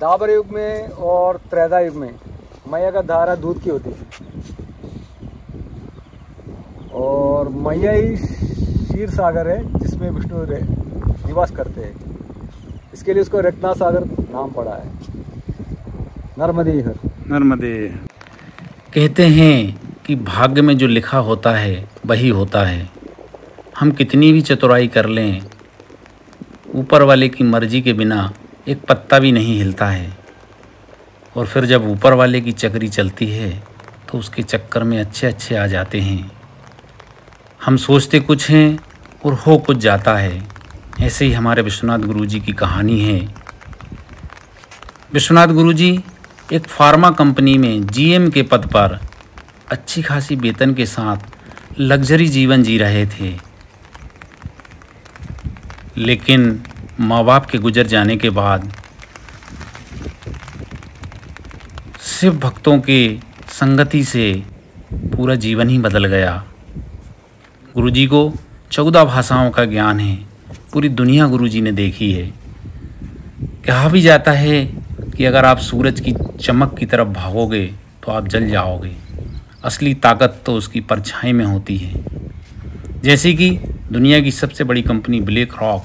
द्वापर युग में और त्रेता युग में मैया का धारा दूध की होती थी और मैया ही क्षीर सागर है जिसमें विष्णु निवास करते हैं। इसके लिए उसको रत्ना सागर नाम पड़ा है। नर्मदे नर्मदे। कहते हैं कि भाग्य में जो लिखा होता है वही होता है। हम कितनी भी चतुराई कर लें, ऊपर वाले की मर्जी के बिना एक पत्ता भी नहीं हिलता है। और फिर जब ऊपर वाले की चक्री चलती है तो उसके चक्कर में अच्छे अच्छे आ जाते हैं। हम सोचते कुछ हैं और हो कुछ जाता है। ऐसे ही हमारे विश्वनाथ गुरुजी की कहानी है। विश्वनाथ गुरुजी एक फार्मा कंपनी में जीएम के पद पर अच्छी खासी वेतन के साथ लग्जरी जीवन जी रहे थे। लेकिन माँ बाप के गुजर जाने के बाद शिव भक्तों के संगति से पूरा जीवन ही बदल गया। गुरुजी को 14 भाषाओं का ज्ञान है। पूरी दुनिया गुरुजी ने देखी है। कहा भी जाता है कि अगर आप सूरज की चमक की तरफ भागोगे तो आप जल जाओगे। असली ताकत तो उसकी परछाई में होती है। जैसे कि दुनिया की सबसे बड़ी कंपनी ब्लैक रॉक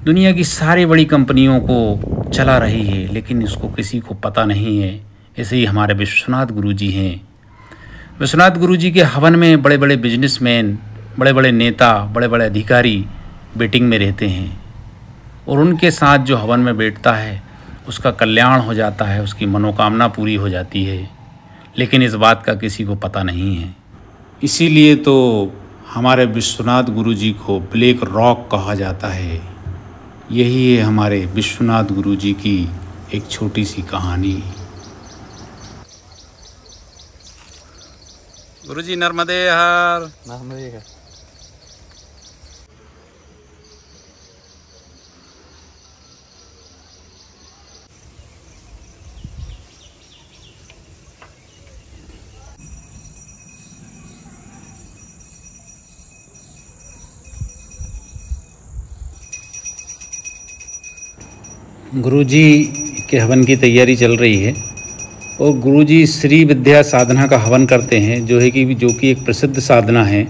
दुनिया की सारी बड़ी कंपनियों को चला रही है, लेकिन इसको किसी को पता नहीं है। ऐसे ही हमारे विश्वनाथ गुरुजी हैं। विश्वनाथ गुरुजी के हवन में बड़े बड़े बिजनेसमैन, बड़े बड़े नेता, बड़े बड़े अधिकारी वेटिंग में रहते हैं और उनके साथ जो हवन में बैठता है उसका कल्याण हो जाता है, उसकी मनोकामना पूरी हो जाती है। लेकिन इस बात का किसी को पता नहीं है। इसीलिए तो हमारे विश्वनाथ गुरुजी को ब्लैक रॉक कहा जाता है। यही है हमारे विश्वनाथ गुरुजी की एक छोटी सी कहानी। गुरुजी नर्मदे हर। नर्मदे हर। गुरुजी के हवन की तैयारी चल रही है और गुरुजी श्री विद्या साधना का हवन करते हैं, जो कि एक प्रसिद्ध साधना है।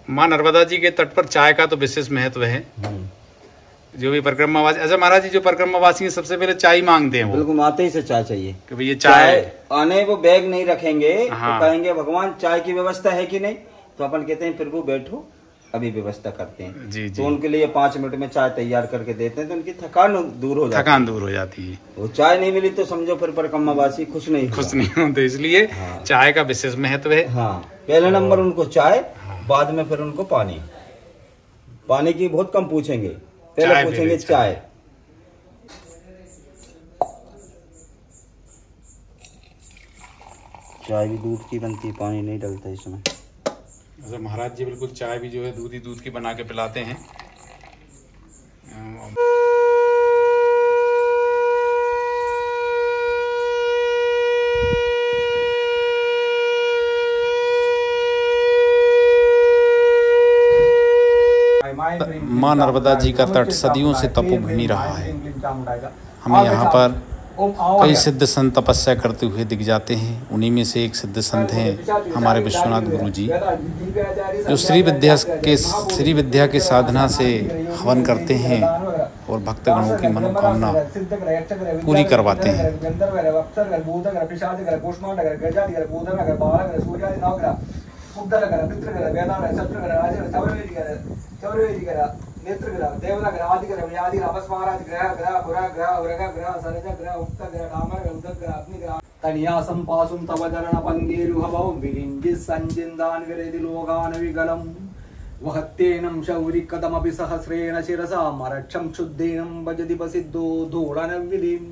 माँ नर्मदा जी के तट पर चाय का तो विशेष महत्व है। जो भी परिक्रमावासी, अच्छा महाराज जी, जो परिक्रमावासी हैं सबसे पहले चाय मांगते हैं। वो बिल्कुल आते ही से चाय चाहिए कि भाई ये चाय आने वो बैग नहीं रखेंगे। हाँ। तो कहेंगे भगवान चाय की व्यवस्था है कि नहीं, तो अपन कहते हैं फिर वो बैठो अभी व्यवस्था करते हैं। जी। तो उनके लिए 5 मिनट में चाय तैयार करके देते हैं तो उनकी थकान दूर हो जाती है। वो चाय नहीं मिली तो समझो फिर परिक्रमावासी खुश नहीं होते। इसलिए हाँ। चाय का विशेष महत्व है। हाँ, पहले नंबर उनको चाय, बाद में फिर उनको पानी की बहुत कम पूछेंगे, पहले पूछेंगे चाय। चाय भी दूध की बनती है, पानी नहीं डलता इसमें। अच्छा महाराज जी बिल्कुल चाय भी जो है दूध की बना के पिलाते हैं। माँ नर्मदा जी का तट सदियों से तपोभूमि रहा है। हमें यहाँ पर कई सिद्ध संत तपस्या करते हुए दिख जाते हैं। उन्हीं में से एक सिद्ध संत हैं हमारे विश्वनाथ गुरुजी, जो श्री विद्या के साधना से हवन करते हैं और भक्तगणों की मनोकामना पूरी करवाते हैं। तनियासं पासुं तव चरण पंगेरुहवौ विरिञ्जि संजिन्दान् विरेदि लोकान् विगलम् वहत्येनं शौरि कदमपि सहस्रेण शिरसा मरक्षं क्षुद्धेनं भजति प्रसिद्धो धूलन विधिम्।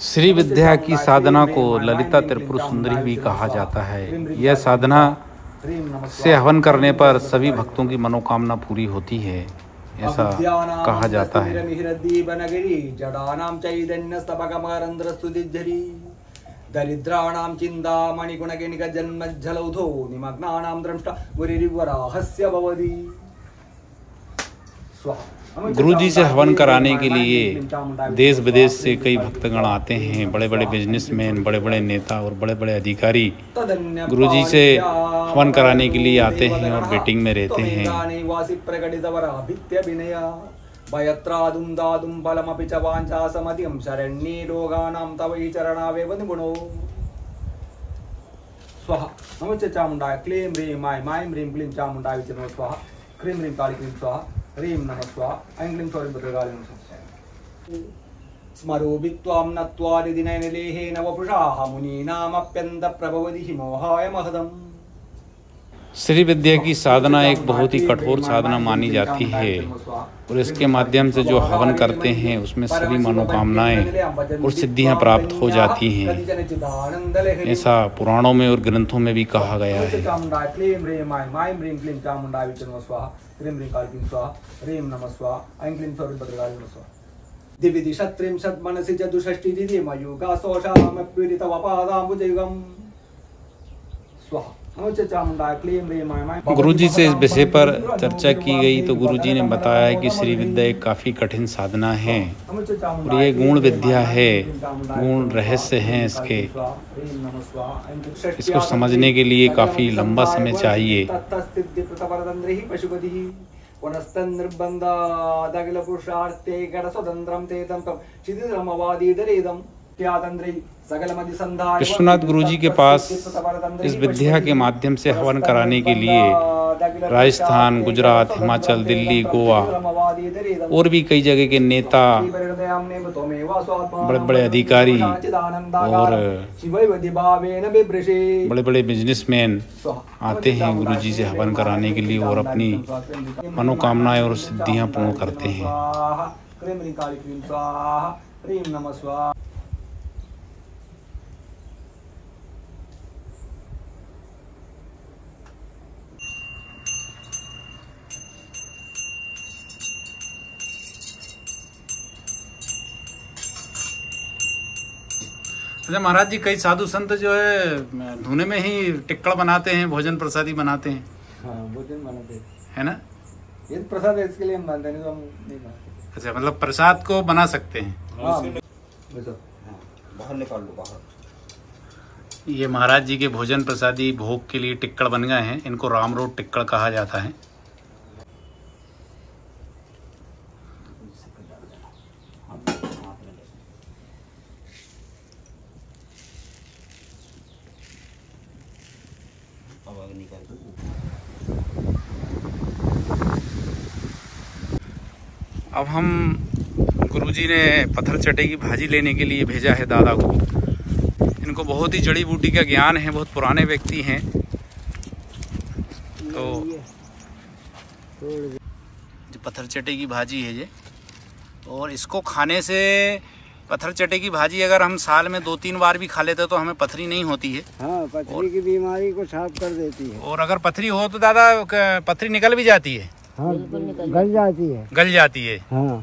श्री विद्या की साधना को ललिता त्रिपुर सुंदरी भी कहा जाता है। यह साधना से हवन करने पर सभी भक्तों की मनोकामना पूरी होती है, ऐसा कहा जाता है। दरिद्राणां चिन्तामणि गुणगणिक जन्मज्जलौधो निमग्नानां द्रष्टा गुरुरिवराहस्य भवति। स्वाहा। गुरुजी से हवन कराने के लिए देश विदेश से कई भक्तगण आते हैं। बड़े बड़े बिजनेसमैन, बड़े बड़े नेता और बड़े बड़े अधिकारी गुरुजी से हवन कराने के लिए आते हैं और वेटिंग में रहते हैं। स्वाहा। नमो चामुंडाय क्लीं ह्रीं माईं ह्रीं क्लीं चामुंडाय नमः स्वाहा। क्रीं ह्रीं काली क्लीं स्वाहा। ह्रीं नमः स्वाहा। ऐं क्लीं सौरीं भद्रकाली नमः स्वाहा। स्मरोभित्वां नत्वादिनयनलेहेन वपुषाः मुनीनामप्यन्तप्रभवति मोहाय महदम्। श्री विद्या की साधना एक बहुत ही कठोर साधना मानी जाती है और इसके माध्यम से जो हवन करते हैं उसमें सभी मनोकामनाएं और सिद्धियां प्राप्त हो जाती हैं। ऐसा पुराणों में और ग्रंथों में भी कहा गया है। गुरुजी से इस विषय पर चर्चा की गई तो गुरुजी ने बताया कि श्री विद्या एक काफ़ी कठिन साधना है और ये गुण विद्या है, गुण रहस्य हैं इसके। इसको समझने के लिए काफ़ी लंबा समय चाहिए। विश्वनाथ गुरुजी के पास इस विद्या के माध्यम से हवन कराने के लिए राजस्थान, गुजरात, हिमाचल, दिल्ली, गोवा और भी कई जगह के नेता, बड़े बड़े अधिकारी और बड़े बड़े बिजनेसमैन आते हैं गुरुजी से हवन कराने के लिए और अपनी मनोकामनाएं और सिद्धियां पूर्ण करते हैं। अच्छा महाराज जी, कई साधु संत जो है धुने में ही टिक्कड़ बनाते हैं, भोजन प्रसादी बनाते हैं। हाँ, भोजन बनाते है ना। ये प्रसाद है, इसके लिए हम बनाते नहीं तो हम नहीं बनाते। अच्छा, मतलब प्रसाद को बना सकते हैं। हाँ, बाहर निकाल लो बाहर। ये महाराज जी के भोजन प्रसादी भोग के लिए टिक्कड़ बन गए हैं। इनको राम रोड टिक्कड़ कहा जाता है। अब हम गुरुजी ने पत्थर चटे की भाजी लेने के लिए भेजा है दादा को। इनको बहुत ही जड़ी बूटी का ज्ञान है, बहुत पुराने व्यक्ति हैं। तो जो पत्थर चटे की भाजी है ये, और इसको खाने से पत्थर चटे की भाजी अगर हम साल में 2-3 बार भी खा लेते तो हमें पथरी नहीं होती है। हाँ, पथरी की बीमारी को साफ कर देती है। और अगर पथरी हो तो दादा पथरी निकल भी जाती है। हाँ, गल जाती है। गल जाती है। हाँ,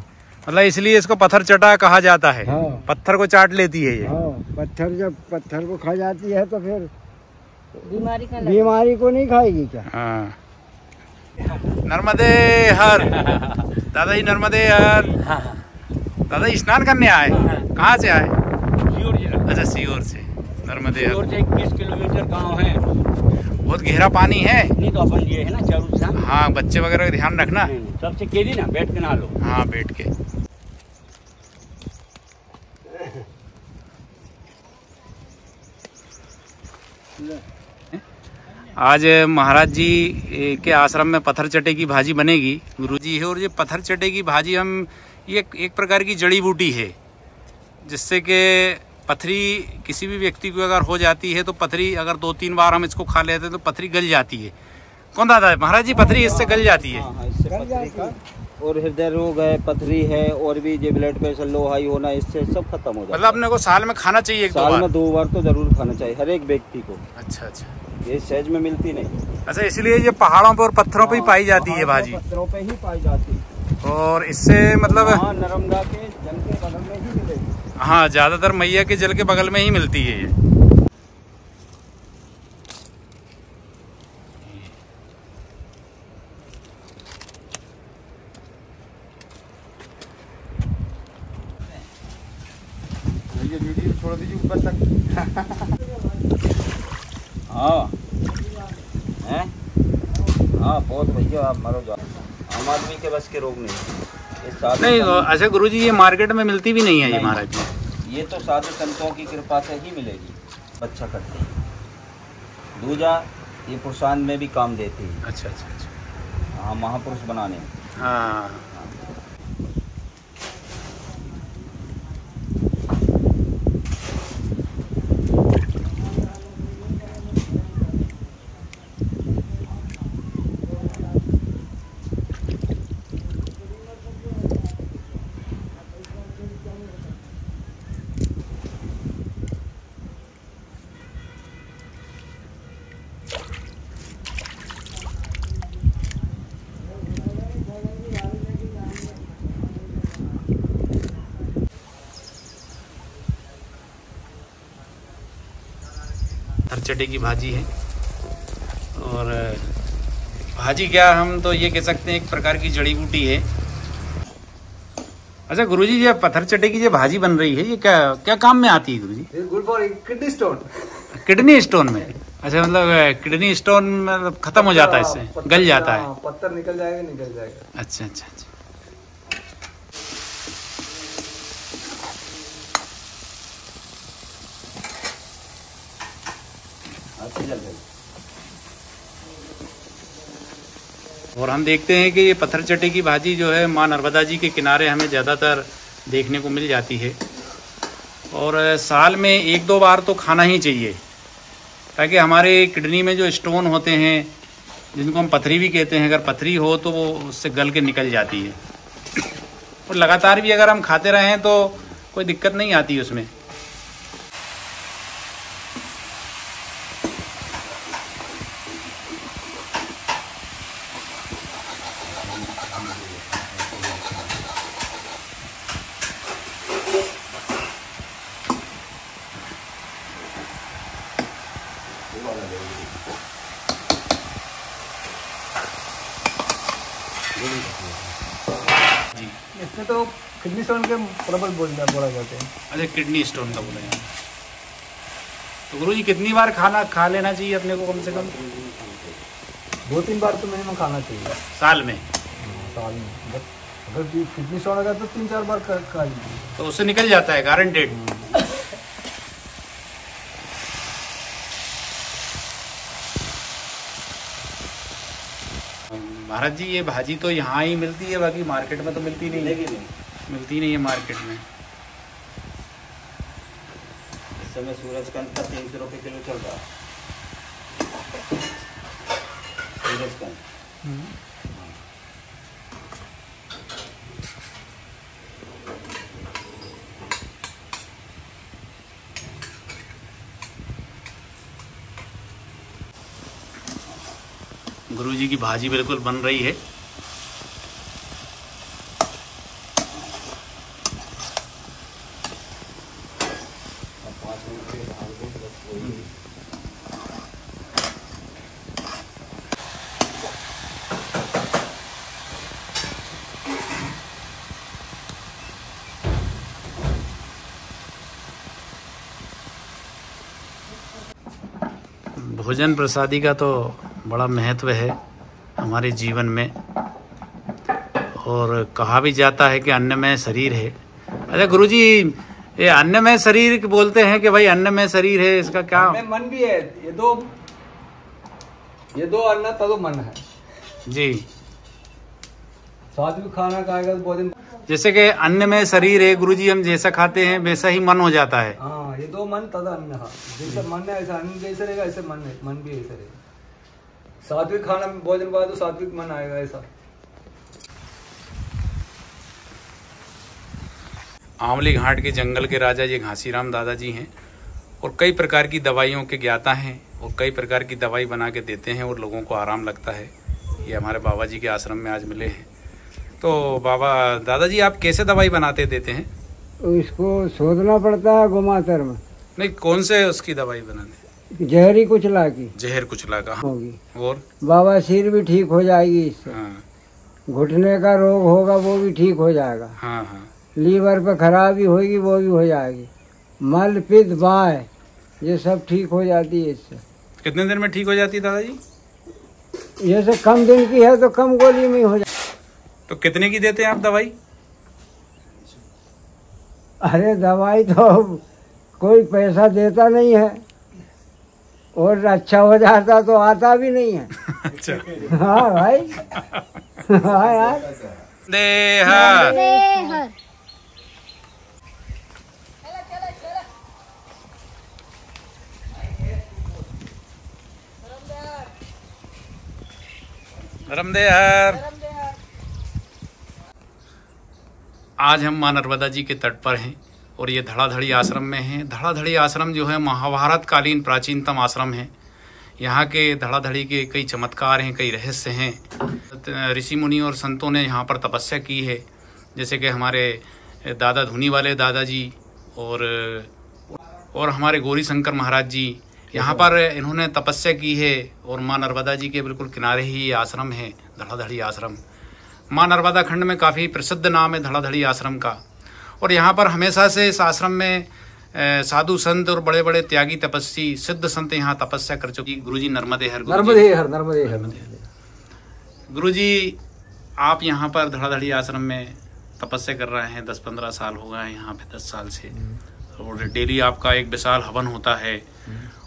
मतलब इसलिए इसको पत्थर चटा कहा जाता है। हाँ, पत्थर को चाट लेती है ये। हाँ, पत्थर जब पत्थर को खा जाती है तो फिर बीमारी को नहीं खाएगी क्या। हाँ। नर्मदे हर दादा जी, नर्मदे हर। दादा जी स्नान करने आए। कहाँ से आए? सीहोर जिला। अच्छा, सीहोर से। नर्मदे हर से 21 किलोमीटर गाँव है। बहुत गहरा पानी है। नहीं तो अपन ये है ना चारू सा। हाँ, बच्चे वगैरह का ध्यान रखना। सबसे केली ना बैठ के नहा लो। हाँ, बैठ के। आज महाराज जी के आश्रम में पत्थर चटे की भाजी बनेगी। गुरुजी है और ये पत्थर चटे की भाजी हम ये एक प्रकार की जड़ी बूटी है जिससे कि पथरी किसी भी व्यक्ति को अगर हो जाती है तो पथरी अगर 2-3 बार हम इसको खा लेते हैं तो पथरी गल जाती है। कौन दादा है महाराज जी? पथरी इससे गल जाती है। हाँ, इससे पथरी का और हृदय रोग है, पथरी है और भी जो ब्लड प्रेशर लो हाई होना, इससे सब खत्म हो जाता है। मतलब अपने को साल में खाना चाहिए 1-2 बार? साल में 2 बार तो जरूर खाना चाहिए हर एक व्यक्ति को। अच्छा अच्छा, ये सहज में मिलती नहीं। अच्छा, इसलिए ये पहाड़ों पे और पत्थरों पे ही पाई जाती है भाजी। पत्थरों पे ही पाई जाती है और इससे मतलब नर्मदा के जल के बगल में ही मिलेगी। हाँ, ज्यादातर मैया के जल के बगल में ही मिलती है ये। छोड़ दीजिए ऊपर तक। हाँ हैं, हाँ बहुत भैया आप मरो जाओ, आम आदमी के बस के रोग नहीं। नहीं अच्छा गुरुजी, ये मार्केट में मिलती भी नहीं है ये महाराज जी? ये तो साधु संतों की कृपा से ही मिलेगी। अच्छा करते हैं दूजा, ये पुरुषांत में भी काम देती है। अच्छा अच्छा अच्छा। हाँ, महापुरुष बनाने। हाँ थरचटे की भाजी है। और भाजी क्या, हम तो ये कह सकते हैं एक प्रकार की जड़ी बूटी है। अच्छा गुरुजी, ये पत्थर चटे की जो भाजी बन रही है, ये क्या क्या काम में आती है गुरुजी? Good for kidney stone. Kidney stone में? अच्छा, मतलब किडनी स्टोन मतलब खत्म हो जाता है इससे, गल जाता है? पत्थर निकल जाएगा। अच्छा अच्छा अच्छा। और हम देखते हैं कि ये पत्थर चटे की भाजी जो है माँ नर्मदा जी के किनारे हमें ज़्यादातर देखने को मिल जाती है। और साल में 1-2 बार तो खाना ही चाहिए, ताकि हमारे किडनी में जो स्टोन होते हैं, जिनको हम पथरी भी कहते हैं, अगर पथरी हो तो वो उससे गल के निकल जाती है। और लगातार भी अगर हम खाते रहें तो कोई दिक्कत नहीं आती उसमें। इसमें तो किडनी स्टोन के प्रबल बोला जाते हैं। अच्छा, किडनी स्टोन का बोला जाता है। तो गुरुजी कितनी बार खाना खा लेना चाहिए अपने को? कम से कम 2-3 बार तो मिनिमम खाना चाहिए साल में। साल में अगर किडनी स्टोन अगर तो 3-4 बार खा लीजिए तो उससे निकल जाता है, गारंटेड। महाराज जी, ये भाजी तो यहाँ ही मिलती है, बाकी मार्केट में तो मिलती नहीं है। मिलती नहीं है मार्केट में। इस समय सूरजकांत का 300 रुपये किलो चल रहा है। सूरजकांत गुरुजी की भाजी बिल्कुल बन रही है। भोजन प्रसादी का तो बड़ा महत्व है हमारे जीवन में, और कहा भी जाता है कि अन्नमय शरीर है। अच्छा गुरुजी, ये अन्नमय शरीर बोलते हैं कि भाई अन्नमय शरीर है, इसका क्या? मन भी है। ये दो अन्न तदो मन है जी। सात्विक खाना खाएगा तो भोजन, जैसे कि अन्नमय शरीर है गुरुजी, हम जैसा खाते हैं वैसा ही मन हो जाता है। हाँ, ये दो मन तद अन्न है। जैसे मन है ऐसा अन्न जैसे रहेगा, ऐसे मन भी ऐसे रहेगा। सात्विक खाना भोजन बाद तो सात्विक मन आएगा ऐसा। आंवली घाट के जंगल के राजा ये घासीराम दादाजी हैं, और कई प्रकार की दवाइयों के ज्ञाता हैं, और कई प्रकार की दवाई बना के देते हैं और लोगों को आराम लगता है। ये हमारे बाबा जी के आश्रम में आज मिले हैं। तो बाबा दादाजी, आप कैसे दवाई बनाते देते हैं? इसको सोचना पड़ता है गोमातर में। नहीं, कौन से उसकी दवाई बनाते? जहरी कुचला की। जहर कुचला का होगी। और बाबा सिर भी ठीक हो जाएगी इससे। हाँ घुटने का रोग होगा वो भी ठीक हो जाएगा। हाँ हाँ। लीवर पे खराबी होगी वो भी हो जाएगी। मल पित्त बाय ये सब ठीक हो जाती है इससे। कितने दिन में ठीक हो जाती है दादाजी? ये सब कम दिन की है तो कम गोली में हो जाती। तो कितने की देते हैं आप दवाई? अरे दवाई तो कोई पैसा देता नहीं है और अच्छा हो जाता तो आता भी नहीं है। अच्छा। हाँ भाई। हाँ यार। देहर धर्मदेहर। आज हम मां नर्मदा जी के तट पर हैं और ये धड़ाधड़ी आश्रम में हैं। धड़ाधड़ी आश्रम जो है महाभारत कालीन प्राचीनतम आश्रम है। यहाँ के धड़ाधड़ी के कई चमत्कार हैं, कई रहस्य हैं। ऋषि मुनि और संतों ने यहाँ पर तपस्या की है, जैसे कि हमारे दादा धुनी वाले दादाजी और हमारे गौरी शंकर महाराज जी यहाँ पर इन्होंने तपस्या की है। और माँ नर्मदा जी के बिल्कुल किनारे ही ये आश्रम है, धड़ाधड़ी आश्रम। माँ नर्मदा खंड में काफ़ी प्रसिद्ध नाम है धड़ाधड़ी आश्रम का। और यहाँ पर हमेशा से इस आश्रम में साधु संत और बड़े बड़े त्यागी तपस्वी सिद्ध संत यहाँ तपस्या कर चुकी। गुरुजी नर्मदेहर। गुरुजी आप यहाँ पर धड़ाधड़ी आश्रम में तपस्या कर रहे हैं, 10-15 साल हो गए यहाँ पे, 10 साल से। और डेली आपका एक विशाल हवन होता है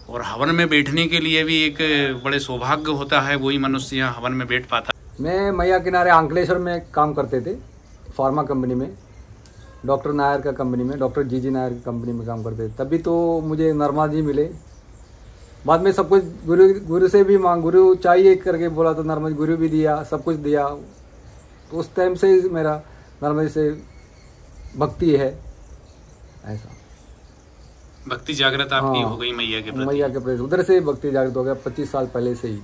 और हवन में बैठने के लिए भी एक बड़े सौभाग्य होता है, वही मनुष्य यहाँ हवन में बैठ पाता है। मैं मैया किनारे अंकलेश्वर में काम करते थे, फार्मा कंपनी में, डॉक्टर नायर का कंपनी में, डॉक्टर जी नायर की कंपनी में काम करते थे। तभी तो मुझे नर्मदा जी मिले। बाद में सब कुछ गुरु से भी मांग, गुरु चाहिए करके बोला तो नर्मदा गुरु भी दिया, सब कुछ दिया। तो उस टाइम से मेरा नर्मदा से भक्ति है। ऐसा भक्ति जागृत आपकी हो गई मैया के प्रति। मैया के प्रति उधर से भक्ति जागृत हो गया 25 साल पहले से ही।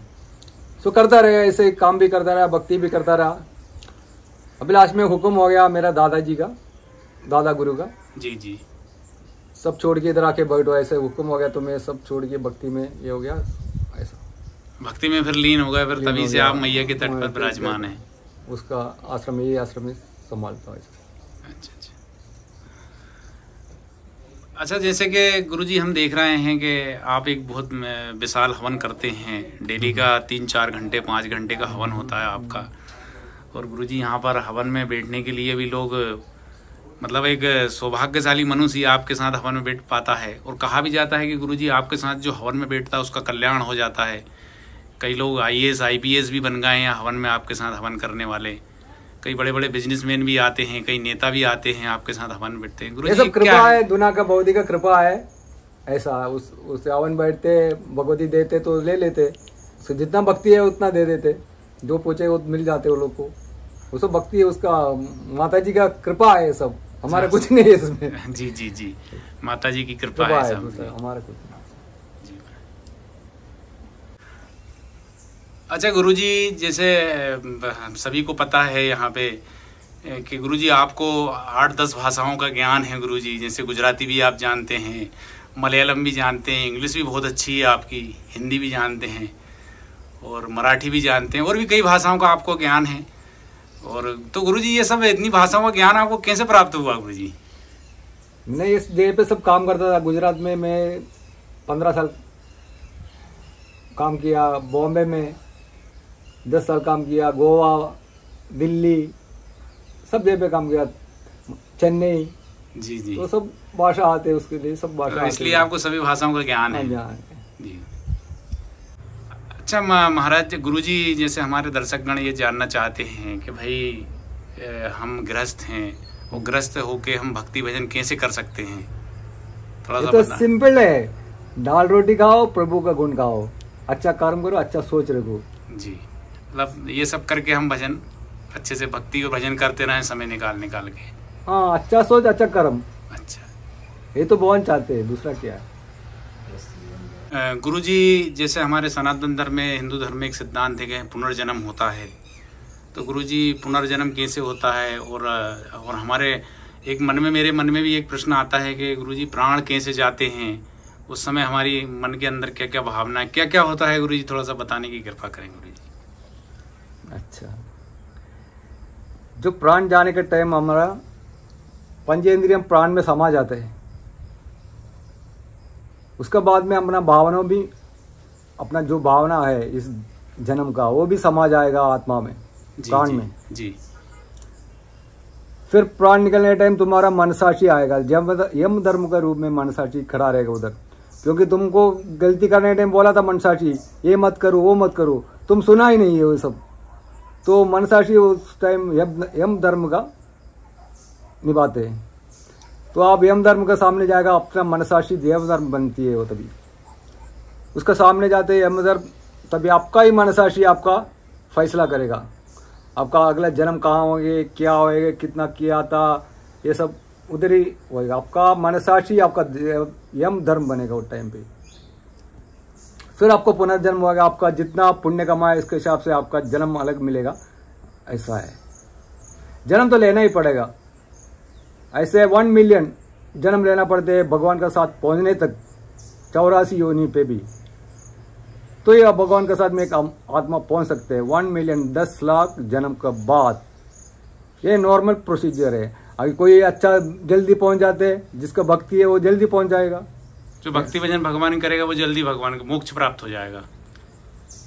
सो करता रहे, ऐसे काम भी करता रहा, भक्ति भी करता रहा। अभी लास्ट में हुक्म हो गया मेरा दादाजी का, दादा गुरु का, जी सब छोड़ के इधर आके बैठो, ऐसे हुक्म हो गया। तो मैं सब छोड़ के भक्ति में ये हो गया। ऐसा भक्ति में फिर लीन हो गया, फिर तभी से आप मैया के तट पर विराजमान है। उसका आश्रम, ये आश्रम में संभालता हूँ। अच्छा, जैसे कि गुरुजी हम देख रहे हैं कि आप एक बहुत विशाल हवन करते हैं। डेली का 3-4 घंटे 5 घंटे का हवन होता है आपका। और गुरुजी यहाँ पर हवन में बैठने के लिए भी लोग, मतलब एक सौभाग्यशाली मनुष्य आपके साथ हवन में बैठ पाता है। और कहा भी जाता है कि गुरुजी आपके साथ जो हवन में बैठता है उसका कल्याण हो जाता है। कई लोग IAS IPS भी बन गए हैं हवन में आपके साथ हवन करने वाले। कई बड़े बड़े बिजनेसमैन भी आते हैं, कई नेता भी आते हैं आपके साथ हवन बैठते हैं। गुरुजी, ये सब कृपा है, दुनिया का भगवती का कृपा है। ऐसा उस हवन बैठते, भगवती देते तो ले लेते, उससे जितना भक्ति है उतना दे देते, जो पूछे वो मिल जाते वो लोग को। वो सब भक्ति है, उसका माता जी का कृपा है। सब हमारा कुछ नहीं है इसमें। जी माता जी की कृपा है सब, हमारा कुछ नहीं। अच्छा गुरुजी, जैसे सभी को पता है यहाँ पे कि गुरुजी आपको 8-10 भाषाओं का ज्ञान है गुरुजी। जैसे गुजराती भी आप जानते हैं, मलयालम भी जानते हैं, इंग्लिश भी बहुत अच्छी है आपकी, हिंदी भी जानते हैं और मराठी भी जानते हैं, और भी कई भाषाओं का आपको ज्ञान है। और तो गुरुजी ये सब इतनी भाषाओं का ज्ञान आपको कैसे प्राप्त हुआ गुरुजी? नहीं, इस जगह पे सब काम करता था। गुजरात में मैं 15 साल काम किया, बॉम्बे में 10 साल काम किया, गोवा, दिल्ली, सब जगह पे काम किया, चेन्नई। जी तो सब भाषा आते हैं उसके लिए, सब भाषा, इसलिए आपको सभी भाषाओं का ज्ञान है। जी। अच्छा महाराज गुरुजी, जैसे हमारे दर्शकगण ये जानना चाहते हैं कि भाई हम गृहस्थ हैं, वो गृहस्थ होके हम भक्ति भजन कैसे कर सकते हैं? थोड़ा सा तो सिंपल है, दाल रोटी खाओ, प्रभु का गुण गाओ, अच्छा कर्म करो, अच्छा सोच रखो। जी, मतलब ये सब करके हम भजन अच्छे से भक्ति और भजन करते रहें, समय निकाल के। हाँ, अच्छा सोच, अच्छा कर्म। अच्छा, ये तो भगवान चाहते हैं, दूसरा क्या है। गुरुजी, जैसे हमारे सनातन धर्म में, हिंदू धर्म में एक सिद्धांत है कि पुनर्जन्म होता है। तो गुरुजी पुनर्जन्म कैसे होता है? और हमारे एक मेरे मन में भी एक प्रश्न आता है कि गुरुजी प्राण कैसे जाते हैं? उस समय हमारी मन के अंदर क्या क्या भावना, क्या क्या होता है गुरुजी? थोड़ा सा बताने की कृपा करें गुरुजी। अच्छा, जो प्राण जाने के टाइम हमारा पंचेंद्रिय प्राण में समा जाते हैं। उसके बाद में अपना भावना भी, अपना जो भावना है इस जन्म का, वो भी समा जाएगा आत्मा में, प्राण में जी। फिर प्राण निकलने टाइम तुम्हारा मनसाक्षी आएगा, जब यम धर्म का रूप में मनसाक्षी खड़ा रहेगा उधर, क्योंकि तुमको गलती करने टाइम बोला था मनसाक्षी ये मत करो वो मत करो, तुम सुना ही नहीं है वो सब, तो मनसाक्षी उस टाइम यम धर्म का निभाते हैं। तो आप यम धर्म के सामने जाएगा, अपना मनसाक्षी यम धर्म बनती है वो, तभी उसका सामने जाते यम धर्म, तभी आपका ही मनसाक्षी आपका फैसला करेगा, आपका अगला जन्म कहाँ होंगे, क्या होएगा, कितना किया था, ये सब उधर ही होएगा। आपका मनसाक्षी आपका यम धर्म बनेगा उस टाइम पे। फिर आपको पुनर्जन्म होगा, आपका जितना पुण्य कमाए इसके हिसाब से आपका जन्म अलग मिलेगा, ऐसा है। जन्म तो लेना ही पड़ेगा, ऐसे 1 मिलियन जन्म लेना पड़ते हैं भगवान का साथ पहुंचने तक, 84 योनि पे भी, तो ये भगवान के साथ में एक आत्मा पहुंच सकते हैं 1 मिलियन 10 लाख जन्म के बाद। ये नॉर्मल प्रोसीजर है। अगर कोई अच्छा जल्दी पहुंच जाते हैं, जिसका भक्ति है वो जल्दी पहुंच जाएगा, जो भक्ति भजन भगवान करेगा वो जल्दी भगवान को मोक्ष प्राप्त हो जाएगा।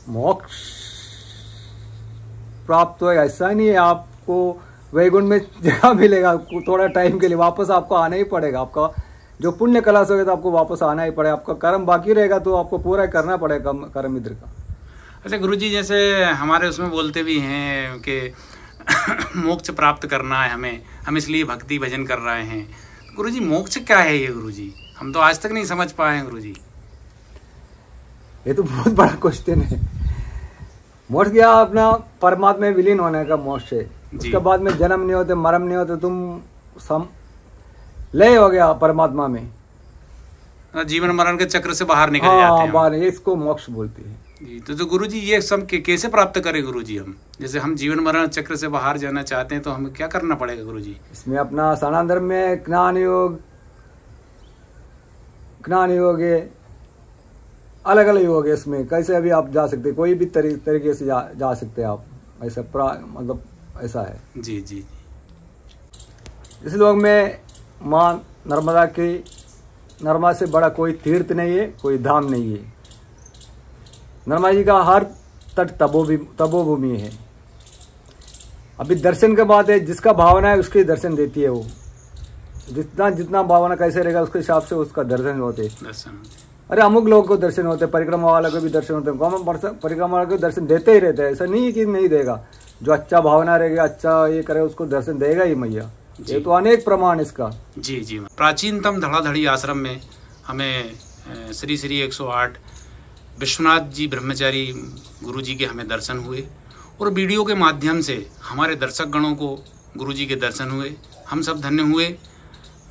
मोक्ष प्राप्त हो, ऐसा नहीं है आपको वैकुंठ में जगह मिलेगा, थोड़ा टाइम के लिए वापस आपको आना ही पड़ेगा। आपका जो पुण्य कलाश होगा तो आपको वापस आना ही पड़ेगा, आपका कर्म बाकी रहेगा तो आपको पूरा करना पड़ेगा कर्म मित्र का। अच्छा गुरुजी, जैसे हमारे उसमें बोलते भी हैं कि मोक्ष प्राप्त करना है हमें, हम इसलिए भक्ति भजन कर रहे हैं। गुरुजी मोक्ष क्या है ये गुरुजी? हम तो आज तक नहीं समझ पाए हैं गुरुजी। ये तो बहुत बड़ा क्वेश्चन है। मोक्ष क्या? अपना परमात्मा में विलीन होने का मोक्ष है। उसके बाद में जन्म नहीं होते, मरण नहीं होते, तुम लय हो गया परमात्मा में, जीवन मरण के चक्र से बाहर निकल जाते हैं। बाहर, इसको मोक्ष बोलते हैं जी। तो गुरुजी ये सब कैसे प्राप्त करें गुरुजी? हम जैसे हम जीवन मरण चक्र से बाहर जाना चाहते हैं तो हमें क्या करना पड़ेगा गुरुजी? इसमें अपना सनातन धर्म में ज्ञान योग है, अलग अलग योग है। इसमें कैसे भी आप जा सकते, कोई भी तरीके से जा सकते हैं आप, ऐसा मतलब ऐसा है जी जी। इस लोग में माँ नर्मदा से बड़ा कोई तीर्थ नहीं है, कोई धाम नहीं है। नर्मदा जी का हर तट तपोभूमि है। अभी दर्शन के बाद है, जिसका भावना है उसके दर्शन देती है वो, जितना भावना कैसे रहेगा उसके हिसाब से उसका दर्शन होते। अरे अमुक लोगों को दर्शन होते, परिक्रमा वाला को भी दर्शन होते हैं, परिक्रमा वाला को दर्शन देते ही रहते हैं। ऐसा नहीं कि नहीं देगा, जो अच्छा भावना रहेगा, अच्छा ये करे, उसको दर्शन देगा ही मैया। ये तो अनेक प्रमाण इसका। जी जी। प्राचीनतम धड़ाधड़ी आश्रम में हमें श्री श्री 108 विश्वनाथ जी ब्रह्मचारी गुरु जी के हमें दर्शन हुए, और वीडियो के माध्यम से हमारे दर्शक गणों को गुरु जी के दर्शन हुए। हम सब धन्य हुए।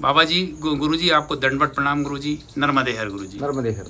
बाबा जी, गुरु जी आपको दंडवत प्रणाम गुरु जी। नर्मदे हर गुरु जी। नर्मदे हर।